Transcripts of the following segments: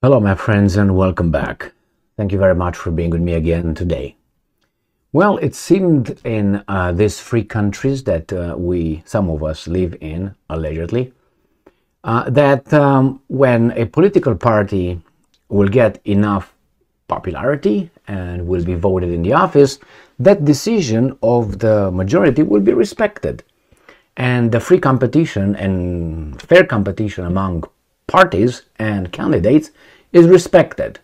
Hello my friends and welcome back. Thank you very much for being with me again today. Well, it seemed in these free countries that some of us live in, allegedly, that when a political party will get enough popularity and will be voted in the office, that decision of the majority will be respected. And the free competition and fair competition among parties and candidates is respected.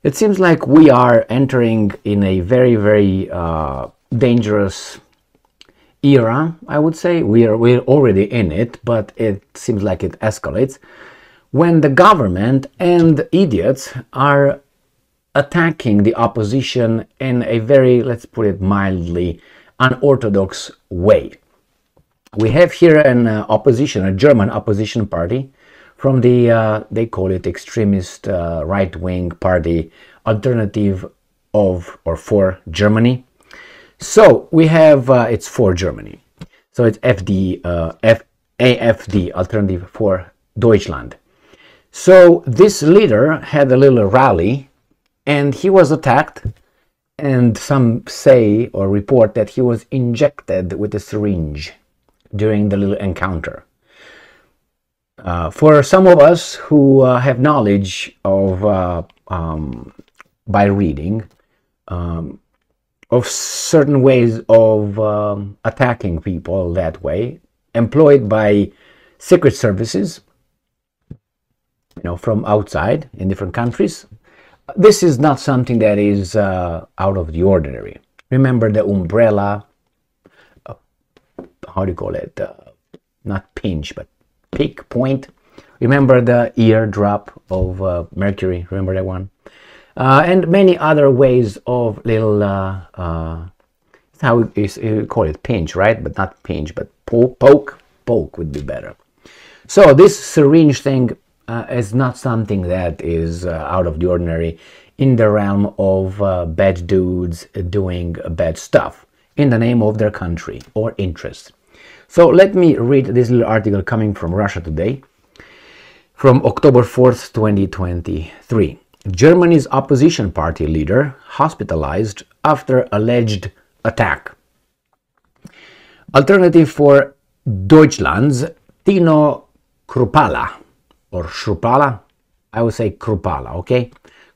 It seems like we are entering in a very, very dangerous era, I would say. We're already in it, but it seems like it escalates when the government and idiots are attacking the opposition in a very, let's put it mildly, unorthodox way. We have here an opposition, a German opposition party from the, they call it extremist right-wing party, Alternative of or for Germany. So we have, it's for Germany. So it's AfD, Alternative for Deutschland. So this leader had a little rally and he was attacked, and some say or report that he was injected with a syringe during the little encounter. For some of us who have knowledge of, by reading, of certain ways of attacking people that way, employed by secret services, from outside in different countries, this is not something that is out of the ordinary. Remember the umbrella, how do you call it? Not pinch, but pick, point. Remember the eardrop of Mercury? Remember that one? And many other ways of little, how you call it, pinch, right? But not pinch, but poke would be better. So this syringe thing is not something that is out of the ordinary in the realm of bad dudes doing bad stuff in the name of their country or interests. So let me read this little article coming from Russia Today from October 4th, 2023. Germany's opposition party leader hospitalized after alleged attack. Alternative for Deutschland's Tino Kruppala, or Shrupala, I would say Kruppala, okay,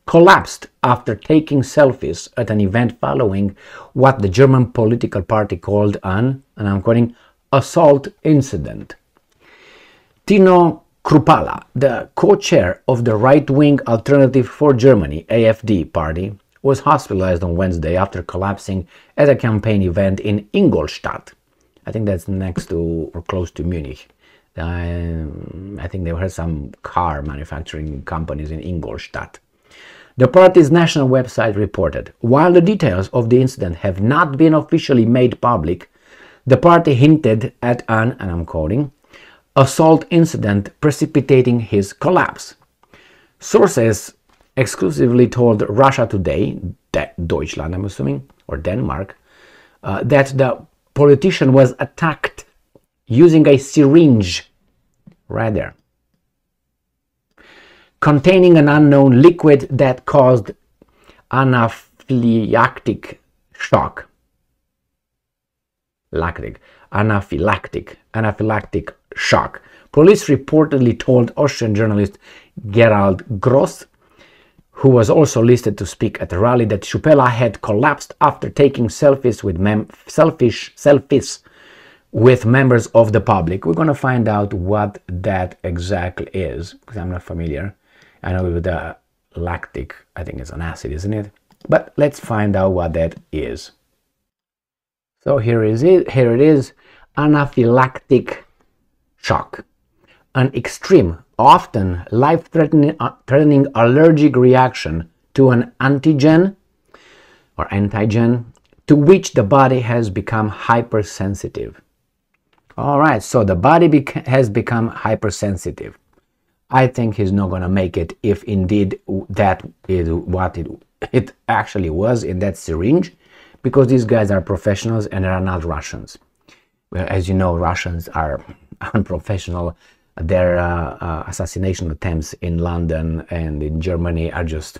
collapsed after taking selfies at an event following what the German political party called an, and I'm quoting, assault incident. Tino Kruppala, the co-chair of the right-wing Alternative for Germany, AfD party, was hospitalized on Wednesday after collapsing at a campaign event in Ingolstadt. I think that's next to or close to Munich. I think there were some car manufacturing companies in Ingolstadt. The party's national website reported, while the details of the incident have not been officially made public, the party hinted at an, and I'm quoting, assault incident precipitating his collapse. Sources exclusively told Russia Today, Deutschland I'm assuming, or Denmark, that the politician was attacked using a syringe, right there, containing an unknown liquid that caused anaphylactic shock. Anaphylactic shock. Police reportedly told Austrian journalist Gerald Gross, who was also listed to speak at the rally, that Shrupala had collapsed after taking selfies with members of the public. We're going to find out what that exactly is, because I'm not familiar. I know with the lactic, I think it's an acid, isn't it? But let's find out what that is. So here it is, anaphylactic shock. An extreme, often life-threatening allergic reaction to an antigen or antigen to which the body has become hypersensitive. All right, so the body has become hypersensitive. I think he's not going to make it if indeed that is what it actually was in that syringe, because these guys are professionals and they are not Russians. Well, as you know, Russians are unprofessional their assassination attempts in London and in Germany are just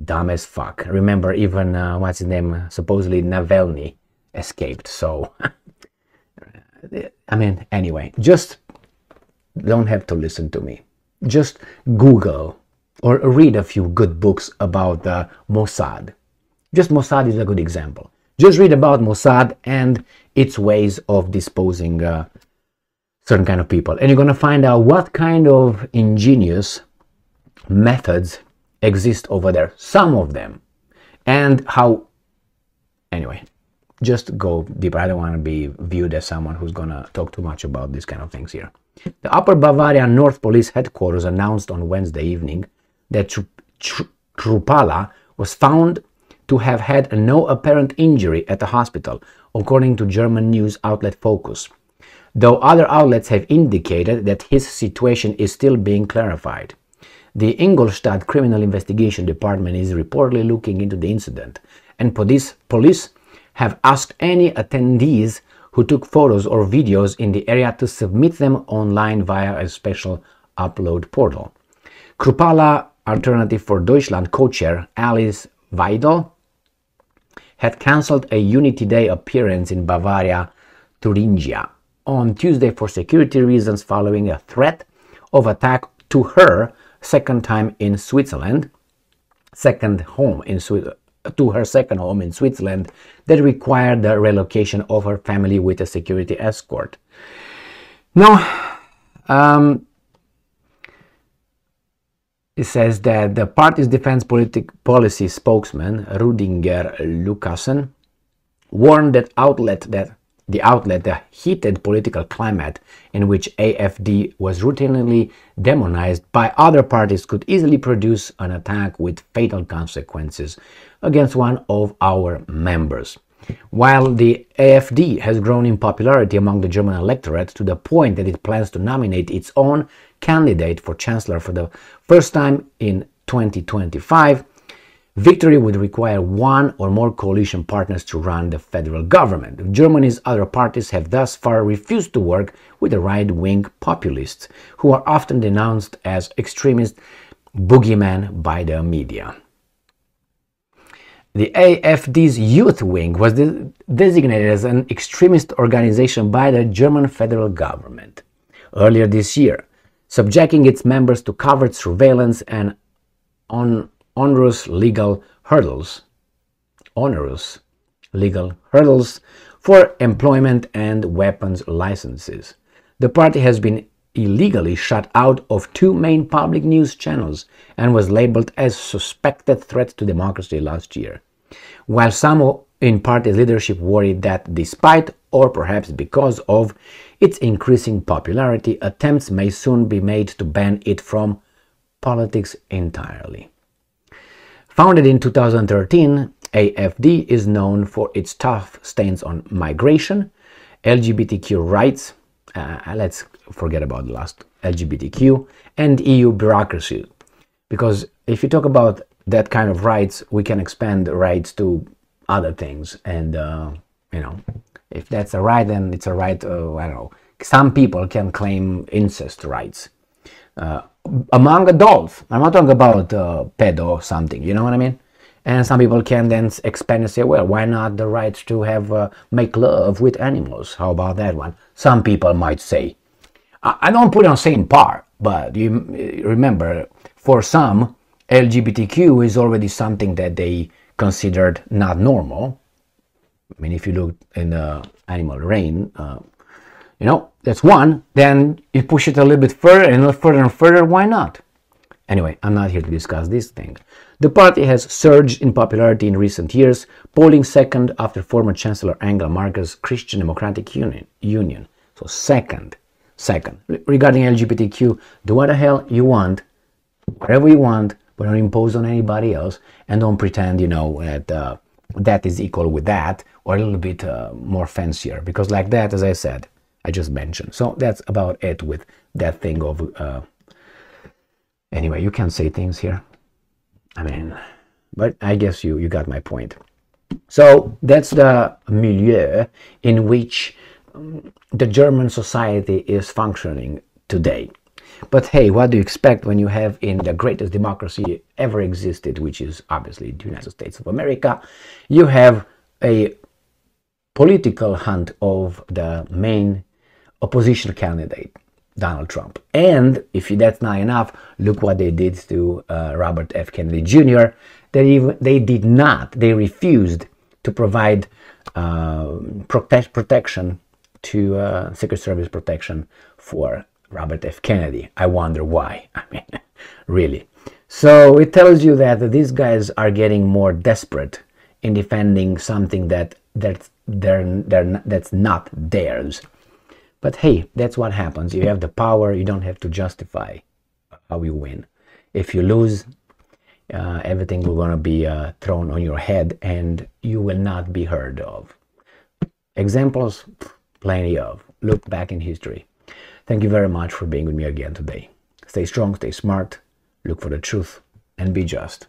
dumb as fuck. Remember, even what's his name, supposedly Navalny, escaped. So I mean, anyway, just don't have to listen to me. Just Google or read a few good books about the Mossad. Just Mossad is a good example. Just read about Mossad and its ways of disposing certain kind of people, and you're going to find out what kind of ingenious methods exist over there, some of them, and how. Anyway, just go deeper. I don't want to be viewed as someone who's going to talk too much about these kind of things here. The Upper Bavaria North Police Headquarters announced on Wednesday evening that Krupala was found to have had no apparent injury at the hospital, according to German news outlet Focus, though other outlets have indicated that his situation is still being clarified. The Ingolstadt Criminal Investigation Department is reportedly looking into the incident, and police have asked any attendees who took photos or videos in the area to submit them online via a special upload portal. Krupala Alternative for Deutschland co-chair Alice Weidel had cancelled a Unity Day appearance in Bavaria, Thuringia, on Tuesday for security reasons following a threat of attack to her second home in Switzerland that required the relocation of her family with a security escort. Now, it says that the party's defense policy spokesman, Rudiger Lucassen, warned the heated political climate in which AfD was routinely demonized by other parties could easily produce an attack with fatal consequences against one of our members. While the AfD has grown in popularity among the German electorate to the point that it plans to nominate its own candidate for chancellor for the first time in 2025, victory would require one or more coalition partners to run the federal government. Germany's other parties have thus far refused to work with the right-wing populists, who are often denounced as extremist boogeymen by the media. The AfD's youth wing was designated as an extremist organization by the German federal government earlier this year, subjecting its members to covert surveillance and onerous legal hurdles for employment and weapons licenses. The party has been illegally shut out of two main public news channels and was labeled as suspected threat to democracy last year. While some in party leadership worried that despite or perhaps because of its increasing popularity, attempts may soon be made to ban it from politics entirely. Founded in 2013, AfD is known for its tough stance on migration, LGBTQ rights, let's forget about the last, LGBTQ, and EU bureaucracy. Because if you talk about that kind of rights, we can expand the rights to other things. And, if that's a right, then it's a right, I don't know. Some people can claim incest rights. Among adults, I'm not talking about pedo or something, you know what I mean? And some people can then expand and say, well, why not the right to have make love with animals? How about that one? Some people might say. I don't put it on same par, but you remember, for some, LGBTQ is already something that they considered not normal. I mean, if you look in the animal reign, that's one. Then you push it a little bit further and further, why not? Anyway, I'm not here to discuss this thing. The party has surged in popularity in recent years, polling second after former Chancellor Angela Merkel's Christian Democratic Union. So second. Regarding LGBTQ, do what the hell you want, whatever you want, but don't impose on anybody else, and don't pretend, that that is equal with that, or a little bit more fancier, because like that, as I said, I just mentioned. So that's about it with that thing of... Anyway, you can say things here. I mean, but I guess you got my point. So that's the milieu in which the German society is functioning today. But hey, what do you expect when you have in the greatest democracy ever existed, which is obviously the United States of America, you have a political hunt of the main opposition candidate, Donald Trump. And if that's not enough, look what they did to Robert F. Kennedy Jr. They refused to provide protection to Secret Service protection for Robert F. Kennedy. I wonder why. I mean, really. So it tells you that these guys are getting more desperate in defending something that's not theirs. But hey, that's what happens. You have the power, you don't have to justify how you win. If you lose, everything will gonna be thrown on your head and you will not be heard of. Examples, plenty of. Look back in history. Thank you very much for being with me again today. Stay strong, stay smart, look for the truth, and be just.